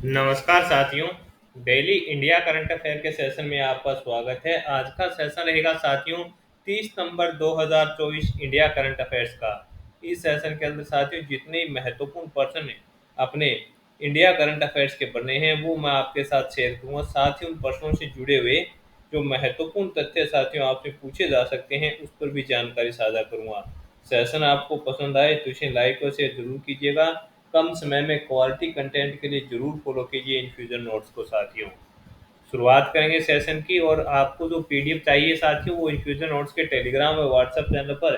नमस्कार साथियों। Daily India current affair के सेशन में आपका स्वागत है। आज का सेशन रहेगा साथियों 30 नवंबर 2024 इंडिया करंट अफेयर्स का। इस सेशन के अंदर साथियों जितने महत्वपूर्ण प्रश्न अपने इंडिया करंट अफेयर्स के बने हैं वो मैं आपके साथ शेयर करूंगा। साथ ही उन प्रश्नों से जुड़े हुए जो महत्वपूर्ण तथ्य साथियों आपसे पूछे जा सकते हैं उस पर भी जानकारी साझा करूंगा। सेशन आपको पसंद आए तो इसे लाइक और शेयर जरूर कीजिएगा। कम समय में क्वालिटी कंटेंट के लिए जरूर फॉलो कीजिए इन्फ्यूजन नोट्स को साथियों। शुरुआत करेंगे सेशन की। और आपको जो पीडीएफ चाहिए साथियों वो इन्फ्यूजन नोट्स के टेलीग्राम और व्हाट्सएप चैनल पर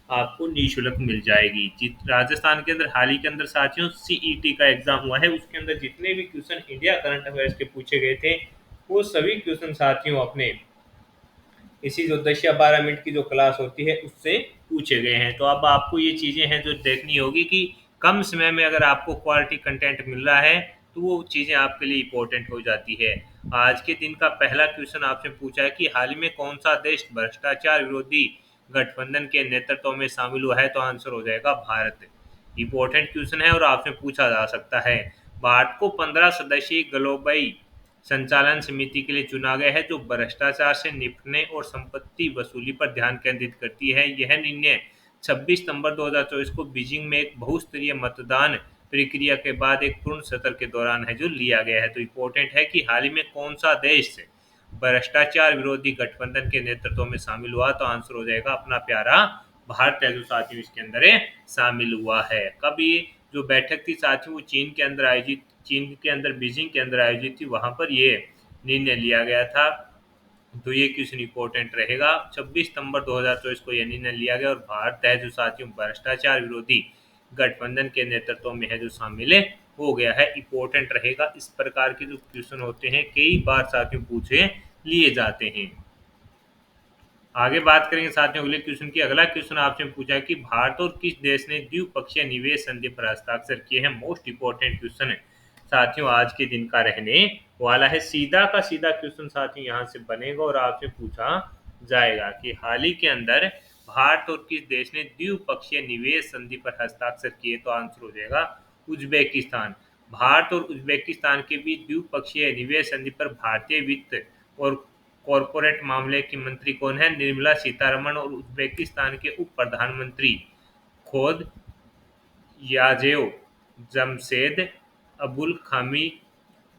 आपको निःशुल्क मिल जाएगी। राजस्थान के अंदर हाल ही के अंदर साथियों सीईटी का एग्जाम हुआ है, उसके अंदर जितने भी क्वेश्चन इंडिया करंट अफेयर्स के पूछे गए थे वो सभी क्वेश्चन साथियों अपने इसी जो 10 या 12 मिनट की जो क्लास होती है उससे पूछे गए हैं। तो अब आपको ये चीज़ें हैं जो देखनी होगी कि कम समय में अगर आपको क्वालिटी कंटेंट मिल रहा है तो वो चीज़ें आपके लिए इम्पोर्टेंट हो जाती है। आज के दिन का पहला क्वेश्चन आपसे पूछा है कि हाल ही में कौन सा देश भ्रष्टाचार विरोधी गठबंधन के नेतृत्व में शामिल हुआ है, तो आंसर हो जाएगा भारत। इम्पोर्टेंट क्वेश्चन है और आपसे पूछा जा सकता है। भारत को 15 सदस्यीय ग्लोबल संचालन समिति के लिए चुना गया है जो भ्रष्टाचार से निपटने और संपत्ति वसूली पर ध्यान केंद्रित करती है। यह निर्णय 26 नवंबर 2024 को बीजिंग में एक बहुस्तरीय मतदान प्रक्रिया के बाद एक पूर्ण सत्र के दौरान है जो लिया गया है। तो इम्पोर्टेंट है कि हाल ही में कौन सा देश भ्रष्टाचार विरोधी गठबंधन के नेतृत्व में शामिल हुआ, तो आंसर हो जाएगा अपना प्यारा भारत है जो साथियों इसके अंदर शामिल हुआ है। कब ये जो बैठक थी साथियों वो चीन के अंदर बीजिंग के अंदर आयोजित थी, वहां पर ये निर्णय लिया गया था। तो ये क्वेश्चन इंपॉर्टेंट रहेगा। 26 नवंबर 2024 को यह निर्णय लिया गया और भारत है जो साथियों भ्रष्टाचार विरोधी गठबंधन के नेतृत्व में है जो शामिल हो गया है। इंपॉर्टेंट रहेगा। इस प्रकार के जो क्वेश्चन होते हैं कई बार साथियों पूछे लिए जाते हैं। आगे बात करेंगे साथियों अगले क्वेश्चन की। अगला क्वेश्चन आपसे पूछा है कि भारत और किस देश ने द्विपक्षीय निवेश संधि पर हस्ताक्षर किए हैं। मोस्ट इंपोर्टेंट क्वेश्चन है साथियों आज के दिन का रहने वाला है। सीधा का सीधा क्वेश्चन साथियों यहाँ से बनेगा और आपसे पूछा जाएगा कि हाल ही के अंदर भारत और किस देश ने द्विपक्षीय निवेश संधि पर हस्ताक्षर किए, तो आंसर हो जाएगा उज्बेकिस्तान। भारत और उज्बेकिस्तान के बीच द्विपक्षीय निवेश संधि पर भारतीय वित्त और कॉरपोरेट मामले की मंत्री कौन है? निर्मला सीतारमण और उज्बेकिस्तान के उप प्रधानमंत्री खोद याजेव जमशेद अबुल खामी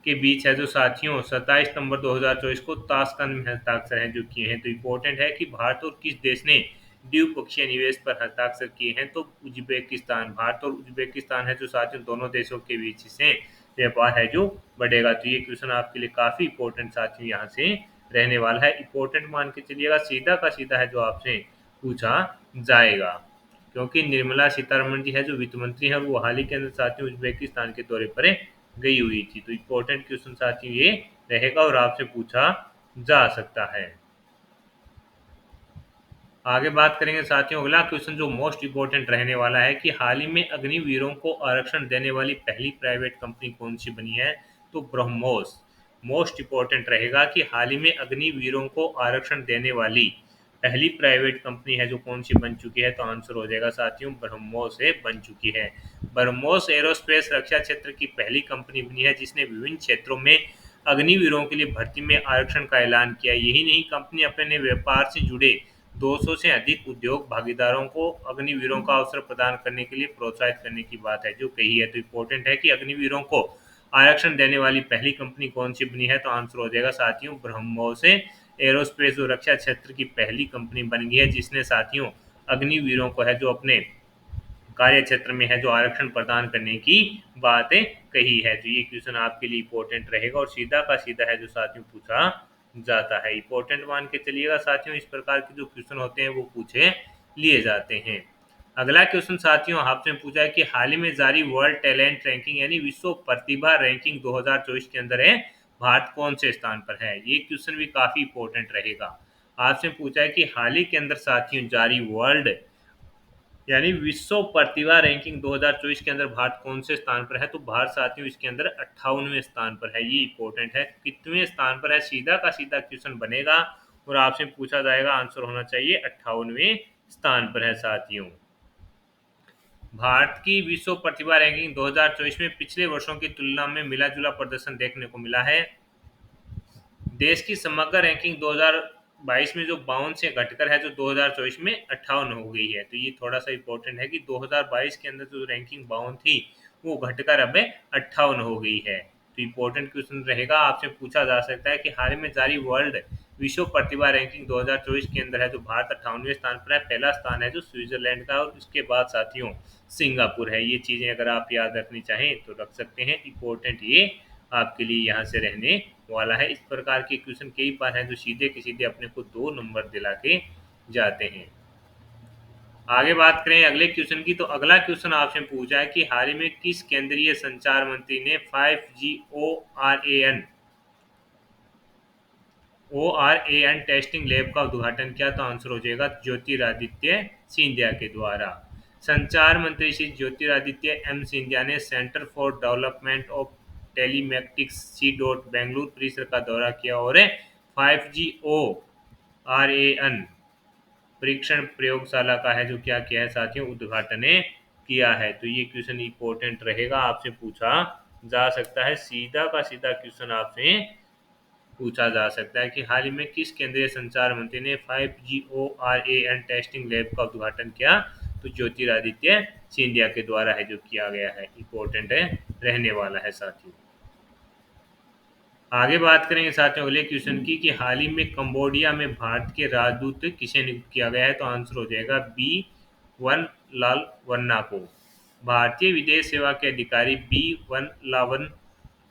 के बीच है जो साथियों 27 नवंबर 2024 को ताशकंद में हस्ताक्षर हैं जो किए हैं। तो इम्पोर्टेंट है कि भारत और किस देश ने द्विपक्षीय निवेश पर हस्ताक्षर किए हैं, तो उज्बेकिस्तान। भारत और उज्बेकिस्तान है जो साथियों दोनों देशों के बीच से व्यापार है जो बढ़ेगा। तो ये क्वेश्चन आपके लिए काफी इंपॉर्टेंट साथियों यहाँ से रहने वाला है। इंपॉर्टेंट मान के चलिएगा, सीधा का सीधा है जो आपसे पूछा जाएगा। क्योंकि निर्मला सीतारमण जी है जो वित्त मंत्री है और वो हाल ही के अंदर साथियों उज्बेकिस्तान के दौरे पर गई हुई थी। तो इम्पोर्टेंट क्वेश्चन साथियों ये रहेगा और आपसे पूछा जा सकता है। आगे बात करेंगे साथियों अगला क्वेश्चन जो मोस्ट इंपोर्टेंट रहने वाला है कि हाल ही में अग्निवीरों को आरक्षण देने वाली पहली प्राइवेट कंपनी कौन सी बनी है, तो ब्रह्मोस। मोस्ट इंपोर्टेंट रहेगा कि हाल ही में अग्निवीरों को आरक्षण देने वाली पहली प्राइवेट कंपनी है जो कौन सी बन चुकी है, तो आंसर हो जाएगा साथियों ब्रह्मोस से बन चुकी है। ब्रह्मोस एरोस्पेस रक्षा क्षेत्र की पहली कंपनी बनी है जिसने विभिन्न क्षेत्रों में अग्निवीरों के लिए भर्ती में आरक्षण का ऐलान किया। यही नहीं, कंपनी अपने व्यापार से जुड़े 200 से अधिक उद्योग भागीदारों को अग्निवीरों का अवसर प्रदान करने के लिए प्रोत्साहित करने की बात है जो कही है। तो इम्पोर्टेंट है कि अग्निवीरों को आरक्षण देने वाली पहली कंपनी कौन सी बनी है, तो आंसर हो जाएगा साथियों ब्रह्मोस एरोस्पेस और रक्षा क्षेत्र की पहली कंपनी बन गई है जिसने साथियों अग्निवीरों को है जो अपने कार्य क्षेत्र में है जो आरक्षण प्रदान करने की बातें कही है। तो ये क्वेश्चन आपके लिए इंपॉर्टेंट रहेगा और सीधा का सीधा है जो साथियों पूछा जाता है। इंपॉर्टेंट मान के चलिएगा साथियों, इस प्रकार के जो क्वेश्चन होते हैं वो पूछे लिए जाते हैं। अगला क्वेश्चन साथियों आपसे पूछा है कि हाल ही में जारी वर्ल्ड टैलेंट रैंकिंग यानी विश्व प्रतिभा रैंकिंग 2024 के अंदर है भारत कौन से स्थान पर है। ये क्वेश्चन भी काफी इंपॉर्टेंट रहेगा। आपसे पूछा है कि हाल ही के अंदर साथियों जारी वर्ल्ड यानी विश्व प्रतिभा रैंकिंग 2024 के अंदर भारत कौन से स्थान पर है, तो भारत साथियों इसके अंदर 58वें स्थान पर है। ये इंपॉर्टेंट है, कितवें स्थान पर है सीधा का सीधा क्वेश्चन बनेगा और आपसे पूछा जाएगा, आंसर होना चाहिए 58वें स्थान पर है साथियों। भारत की विश्व प्रतिभा रैंकिंग 2024 में पिछले वर्षों की तुलना में मिला-जुला प्रदर्शन देखने को मिला है। देश की समग्र रैंकिंग 2022 में जो 52 से घटकर है जो 2024 में 58 हो गई है। तो ये थोड़ा-सा इम्पोर्टेंट है कि 2022 के अंदर जो रैंकिंग 52 थी, वो घटकर अब 58 हो गई है। तो इम्पोर्टेंट क्वेश्चन रहेगा, आपसे पूछा जा सकता है कि हाल ही में जारी वर्ल्ड विश्व प्रतिभा रैंकिंग 2024 के अंदर है जो भारत 58वें स्थान पर है। पहला स्थान है जो स्विट्जरलैंड का, और उसके बाद साथियों सिंगापुर है। ये चीज़ें अगर आप याद रखनी चाहें तो रख सकते हैं। इम्पोर्टेंट ये आपके लिए यहाँ से रहने वाला है। इस प्रकार के क्वेश्चन कई बार हैं जो सीधे के सीधे अपने को 2 नंबर दिला के जाते हैं। आगे बात करें अगले क्वेश्चन की, तो अगला क्वेश्चन आपसे पूछा है कि हाल ही में किस केंद्रीय संचार मंत्री ने 5G ORAN टेस्टिंग लैब का उद्घाटन किया? तो आंसर हो जाएगा ज्योतिरादित्य सिंधिया के द्वारा। संचार मंत्री श्री ज्योतिरादित्य एम सिंधिया ने centre for development of telematics C dot Bengaluru परिसर का दौरा किया और 5G ORAN परीक्षण प्रयोगशाला का है जो क्या किया है साथियों, उद्घाटन किया है। तो ये क्वेश्चन इंपॉर्टेंट रहेगा, आपसे पूछा जा सकता है। सीधा का सीधा क्वेश्चन आपसे पूछा जा सकता है कि हाल ही में किस केंद्रीय संचार मंत्री ने 5G ORAN टेस्टिंग लैब का उद्घाटन किया? तो ज्योतिरादित्य सिंधिया के द्वारा है जो किया गया है। इंपॉर्टेंट है, रहने वाला है साथियों। आगे बात करेंगे साथियों अगले क्वेश्चन की कि हाल ही में कंबोडिया में भारत के राजदूत किसे नियुक्त किया गया है? तो आंसर हो जाएगा बी वन लाल वन्ना को। भारतीय विदेश सेवा के अधिकारी बी वन लावन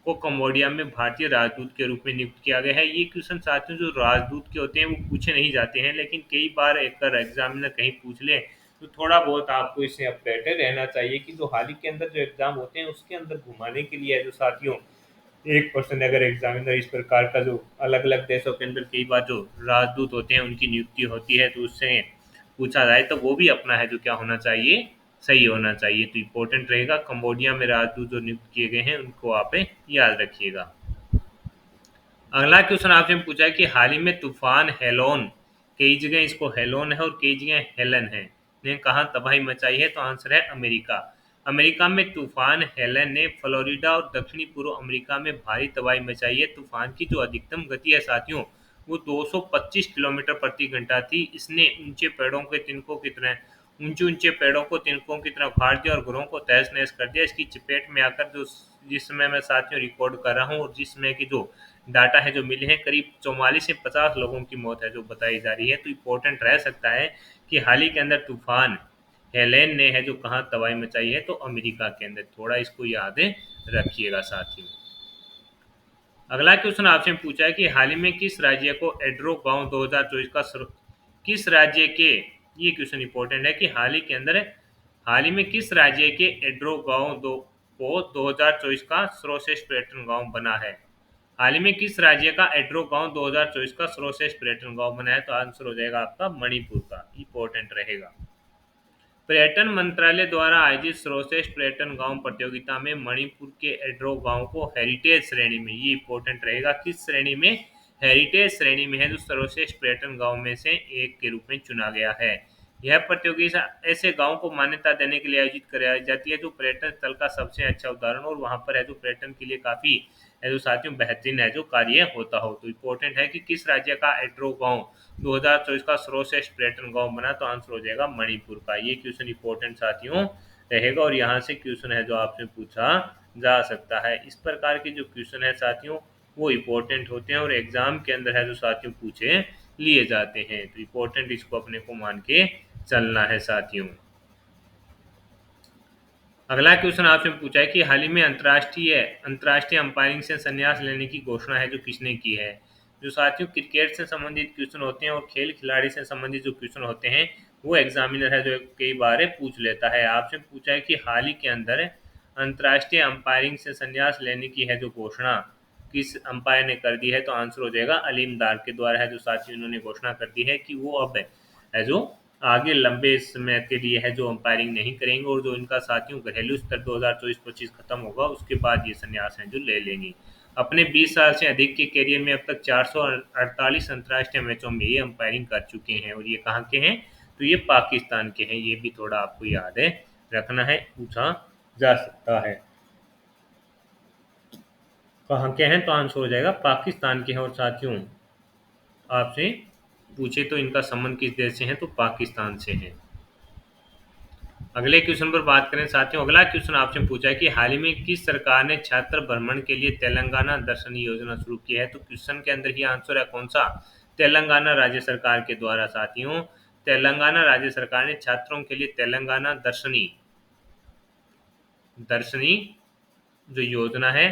को कंबोडिया में भारतीय राजदूत के रूप में नियुक्त किया गया है। ये क्वेश्चन साथियों जो राजदूत के होते हैं वो पूछे नहीं जाते हैं, लेकिन कई बार एक एग्जामिनर कहीं पूछ ले तो थोड़ा बहुत आपको इससे अपडेटेड रहना चाहिए कि जो हाल ही के अंदर जो एग्जाम होते हैं उसके अंदर घुमाने के लिए है जो साथियों 1% अगर एग्जामिनर इस प्रकार का जो अलग अलग देशों के अंदर कई बार जो राजदूत होते हैं उनकी नियुक्ति होती है तो उससे पूछा जाए तो वो भी अपना है जो क्या होना चाहिए, सही होना चाहिए। तो इम्पोर्टेंट रहेगा कंबोडिया में राजदूत जो नियुक्त किए गए हैं उनको आप याद रखिएगा। अगला क्वेश्चन आपसे पूछा है कि हाल ही में तूफान हेलोन, कई जगह इसको हेलोन है और कई जगह हेलन है, ने कहाँ तबाही मचाई है? तो आंसर है अमेरिका। अमेरिका में तूफान हेलन ने फ्लोरिडा और दक्षिणी पूर्व अमेरिका में भारी तबाही मचाई है। तूफान की जो अधिकतम गति है साथियों वो 225 किलोमीटर प्रति घंटा थी। इसने ऊंचे पेड़ों के तिनकों की तरह ऊंचे ऊंचे पेड़ों को तिनकों की तरह उखाड़ दिया और घरों को तहस नहस कर दिया। इसकी चपेट में आकर जो जिस समय मैं साथियों रिकॉर्ड कर रहा हूँ और जिस समय की जो डाटा है जो मिले हैं करीब 44 से 50 लोगों की मौत है जो बताई जा रही है। तो इम्पोर्टेंट रह सकता है कि हाल ही के अंदर तूफान हेलेन ने है जो कहाँ तबाही मचाई है? तो अमेरिका के अंदर। थोड़ा इसको याद रखिएगा साथियों। अगला क्वेश्चन आपसे पूछा है कि हाल ही में किस राज्य को एड्रो गांव 2024 का किस राज्य के, ये क्वेश्चन इंपॉर्टेंट है कि हाल ही में किस राज्य के एड्रो गांव को 2024 का सर्वश्रेष्ठ पर्यटन गांव बना है? हाल ही में किस राज्य का एड्रो गांव 2024 का सर्वश्रेष्ठ पर्यटन गांव बना है? तो आंसर हो जाएगा आपका मणिपुर का। इंपॉर्टेंट रहेगा। पर्यटन मंत्रालय द्वारा आयोजित सर्वश्रेष्ठ पर्यटन गांव प्रतियोगिता में मणिपुर के एड्रो गांव को हेरिटेज श्रेणी में, ये इंपॉर्टेंट रहेगा, किस श्रेणी में? हेरिटेज श्रेणी में है जो सर्वश्रेष्ठ पर्यटन गांव में से एक के रूप में चुना गया है। यह प्रतियोगिता ऐसे गांव को मान्यता देने के लिए आयोजित कराई जाती है जो पर्यटन स्थल का सबसे अच्छा उदाहरण और वहां पर है जो पर्यटन के लिए काफी है जो साथियों बेहतरीन है जो कार्य होता हो। तो इम्पोर्टेंट है कि किस राज्य का एड्रो गांव 2024 का सर्वश्रेष्ठ पर्यटन गांव बना? तो आंसर हो जाएगा मणिपुर का। ये क्वेश्चन इंपॉर्टेंट साथियों रहेगा और यहाँ से क्वेश्चन है जो आपसे पूछा जा सकता है। इस प्रकार के जो क्वेश्चन है साथियों वो इम्पोर्टेंट होते हैं और एग्जाम के अंदर है जो साथियों पूछे लिए जाते हैं। तो इम्पोर्टेंट इसको अपने को मान के चलना है साथियों। अगला क्वेश्चन आपसे पूछा है कि हाल ही में अंतर्राष्ट्रीय अंतर्राष्ट्रीय अंपायरिंग से संन्यास लेने की घोषणा है जो किसने की है? जो साथियों क्रिकेट से संबंधित क्वेश्चन होते हैं और खेल खिलाड़ी से संबंधित जो क्वेश्चन होते हैं वो एग्जामिनर है जो कई बार पूछ लेता है। आपसे पूछा है कि हाल ही के अंदर अंतर्राष्ट्रीय अंपायरिंग से संन्यास लेने की है जो घोषणा किस अंपायर ने कर दी है? तो आंसर हो जाएगा अलीम डार के द्वारा है जो साथियों इन्होंने घोषणा कर दी है कि वो अब है जो आगे लंबे समय के लिए है जो अंपायरिंग नहीं करेंगे और जो इनका साथियों घरेलू स्तर 2024-25 खत्म होगा उसके बाद ये संन्यास है जो ले लेंगे। अपने 20 साल से अधिक के करियर में अब तक 448 अंतर्राष्ट्रीय मैचों में ये अंपायरिंग कर चुके हैं और ये कहाँ के हैं? तो ये पाकिस्तान के हैं। ये भी थोड़ा आपको याद रखना है, पूछा जा सकता है। कहाँ के हैं, तो आंसर हो जाएगा पाकिस्तान के हैं। और साथियों आपसे पूछे तो इनका संबंध किस देश से है, तो पाकिस्तान से है। अगले क्वेश्चन पर बात करें साथियों, अगला क्वेश्चन आपसे पूछा है कि हाल ही में किस सरकार ने छात्र भ्रमण के लिए तेलंगाना दर्शनी योजना शुरू की है। तो क्वेश्चन के अंदर ही आंसर है कौन सा, तेलंगाना राज्य सरकार के द्वारा। साथियों तेलंगाना राज्य सरकार ने छात्रों के लिए तेलंगाना दर्शनी दर्शनी जो योजना है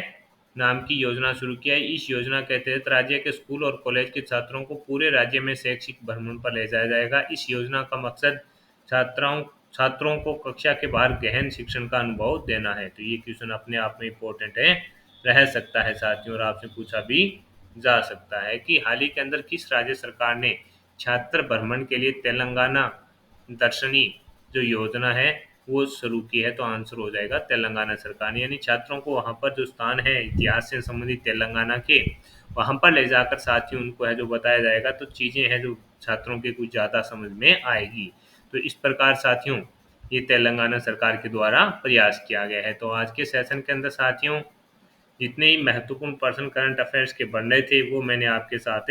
नाम की योजना शुरू किया है। इस योजना के तहत राज्य के स्कूल और कॉलेज के छात्रों को पूरे राज्य में शैक्षिक भ्रमण पर ले जाया जाएगा। इस योजना का मकसद छात्राओं छात्रों को कक्षा के बाहर गहन शिक्षण का अनुभव देना है। तो ये क्वेश्चन अपने आप में इम्पोर्टेंट है, रह सकता है साथियों, और आपसे पूछा भी जा सकता है कि हाल ही के अंदर किस राज्य सरकार ने छात्र भ्रमण के लिए तेलंगाना दर्शनी जो योजना है वो शुरू की है। तो आंसर हो जाएगा तेलंगाना सरकार ने, यानी छात्रों को वहाँ पर जो स्थान है इतिहास से संबंधित तेलंगाना के, वहाँ पर ले जाकर साथियों उनको है जो बताया जाएगा, तो चीज़ें हैं जो छात्रों के कुछ ज़्यादा समझ में आएगी। तो इस प्रकार साथियों ये तेलंगाना सरकार के द्वारा प्रयास किया गया है। तो आज के सेशन के अंदर साथियों जितने ही महत्वपूर्ण पर्सन करंट अफेयर्स के बन रहे थे वो मैंने आपके साथ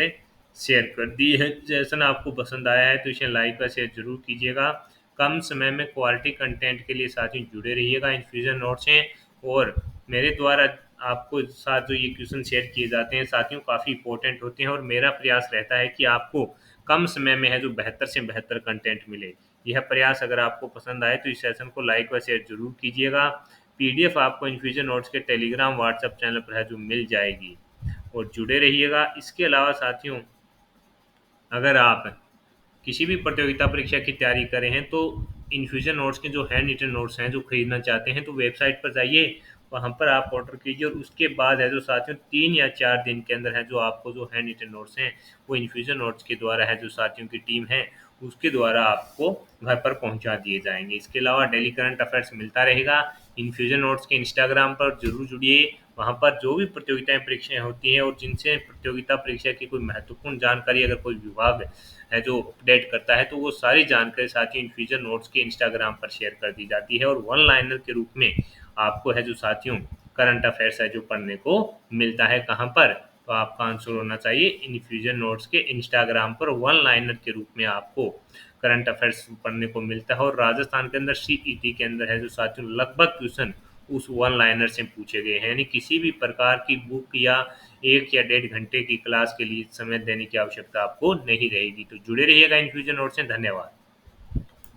शेयर कर दी है। सेशन आपको पसंद आया है तो इसे लाइक व शेयर जरूर कीजिएगा। कम समय में क्वालिटी कंटेंट के लिए साथियों जुड़े रहिएगा। इन्फ्यूजन नोट्स हैं और मेरे द्वारा आपको साथ जो ये क्वेश्चन शेयर किए जाते हैं साथियों काफ़ी इंपॉर्टेंट होते हैं, और मेरा प्रयास रहता है कि आपको कम समय में है जो बेहतर से बेहतर कंटेंट मिले। यह प्रयास अगर आपको पसंद आए तो इस सेशन को लाइक व शेयर जरूर कीजिएगा। पीडीएफ आपको इन्फ्यूजन नोट्स के टेलीग्राम व्हाट्सएप चैनल पर है जो मिल जाएगी, और जुड़े रहिएगा। इसके अलावा साथियों अगर आप किसी भी प्रतियोगिता परीक्षा की तैयारी कर रहे हैं तो इन्फ्यूजन नोट्स के जो हैंड रिटन नोट्स हैं जो खरीदना चाहते हैं तो वेबसाइट पर जाइए, वहाँ पर आप ऑर्डर कीजिए, और उसके बाद है जो साथियों 3 या 4 दिन के अंदर है जो आपको जो हैंड रिटन नोट्स हैं वो इन्फ्यूजन नोट्स के द्वारा है जो साथियों की टीम है उसके द्वारा आपको घर पर पहुंचा दिए जाएंगे। इसके अलावा डेली करंट अफेयर्स मिलता रहेगा। इन्फ्यूजन नोट्स के इंस्टाग्राम पर जरूर जुड़िए, वहाँ पर जो भी प्रतियोगिताएं परीक्षाएं होती हैं और जिनसे प्रतियोगिता परीक्षा की कोई महत्वपूर्ण जानकारी अगर कोई विभाग है जो अपडेट करता है तो वो सारी जानकारी साथ ही इन्फ्यूजन नोट्स के इंस्टाग्राम पर शेयर कर दी जाती है, और वन लाइनर के रूप में आपको है जो साथियों करंट अफेयर्स है जो पढ़ने को मिलता है। कहाँ पर, तो आपका आंसर होना चाहिए इन्फ्यूजन नोट्स के इंस्टाग्राम पर वन लाइनर के रूप में आपको करंट अफेयर्स पढ़ने को मिलता है। और राजस्थान के अंदर सीईटी के अंदर है जो साथियों लगभग क्वेश्चन उस वन लाइनर से पूछे गए हैं, यानी किसी भी प्रकार की बुक या 1 या 1.5 घंटे की क्लास के लिए समय देने की आवश्यकता आपको नहीं रहेगी। तो जुड़े रहिएगा इन्फ्यूजन नोट से। धन्यवाद।